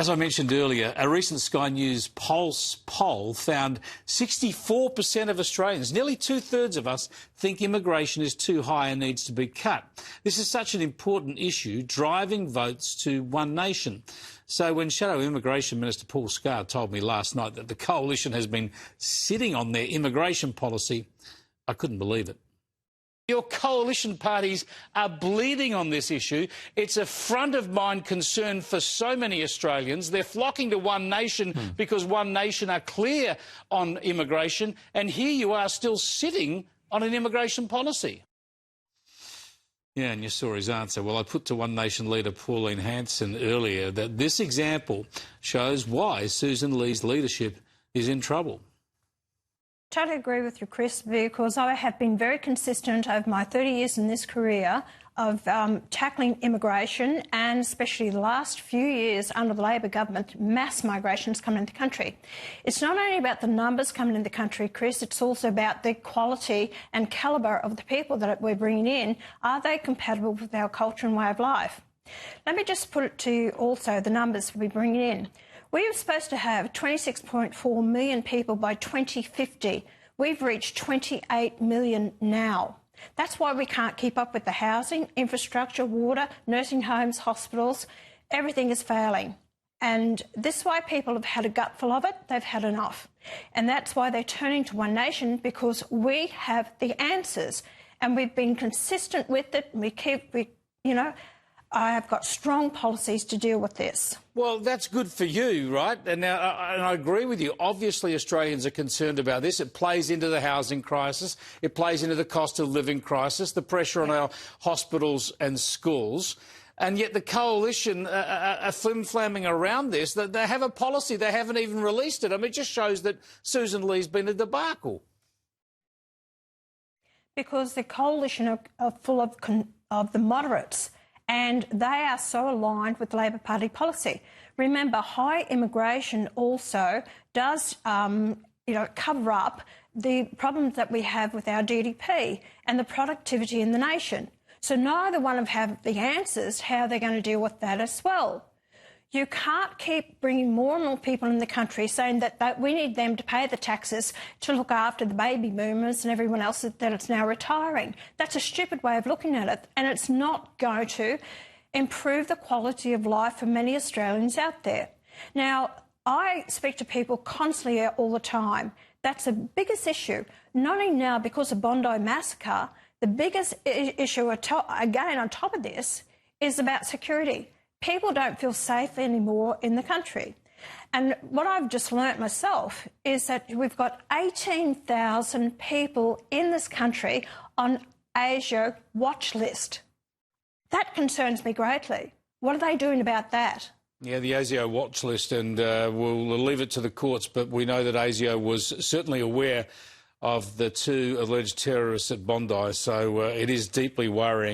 As I mentioned earlier, a recent Sky News Pulse poll found 64% of Australians, nearly two-thirds of us, think immigration is too high and needs to be cut. This is such an important issue, driving votes to One Nation. So when Shadow Immigration Minister Paul Scar told me last night that the Coalition has been sitting on their immigration policy, I couldn't believe it. Your coalition parties are bleeding on this issue. It's a front-of-mind concern for so many Australians. They're flocking to One Nation because One Nation are clear on immigration, and here you are still sitting on an immigration policy. Yeah, and you saw his answer. Well, I put to One Nation leader Pauline Hanson earlier that this example shows why Susan Lee's leadership is in trouble. Totally agree with you, Chris, because I have been very consistent over my 30 years in this career of tackling immigration, and especially the last few years under the Labor government, mass migration's coming into the country. It's not only about the numbers coming into the country, Chris, it's also about the quality and calibre of the people that we're bringing in. Are they compatible with our culture and way of life? Let me just put it to you also, the numbers we're bringing in. We were supposed to have 26.4 million people by 2050. We've reached 28 million now. That's why we can't keep up with the housing, infrastructure, water, nursing homes, hospitals. Everything is failing. And this is why people have had a gutful of it. They've had enough. And that's why they're turning to One Nation, because we have the answers. And we've been consistent with it. I have got strong policies to deal with this. Well, that's good for you, right? And now, I agree with you. Obviously, Australians are concerned about this. It plays into the housing crisis. It plays into the cost of living crisis, the pressure on our hospitals and schools. And yet the Coalition are flim-flamming around this. They have a policy. They haven't even released it. I mean, it just shows that Susan Lee's been a debacle. Because the Coalition are full of the moderates, and they are so aligned with Labor Party policy. Remember, high immigration also does, cover up the problems that we have with our GDP and the productivity in the nation. So neither one of them have the answers how they're going to deal with that as well. You can't keep bringing more and more people in the country saying that we need them to pay the taxes to look after the baby boomers and everyone else that it's now retiring. That's a stupid way of looking at it, and it's not going to improve the quality of life for many Australians out there. Now, I speak to people constantly all the time. That's the biggest issue, not only now because of Bondi Massacre. The biggest issue, again, on top of this, is about security. People don't feel safe anymore in the country. And what I've just learnt myself is that we've got 18,000 people in this country on ASIO watch list. That concerns me greatly. What are they doing about that? Yeah, the ASIO watch list, and we'll leave it to the courts, but we know that ASIO was certainly aware of the two alleged terrorists at Bondi, so it is deeply worrying.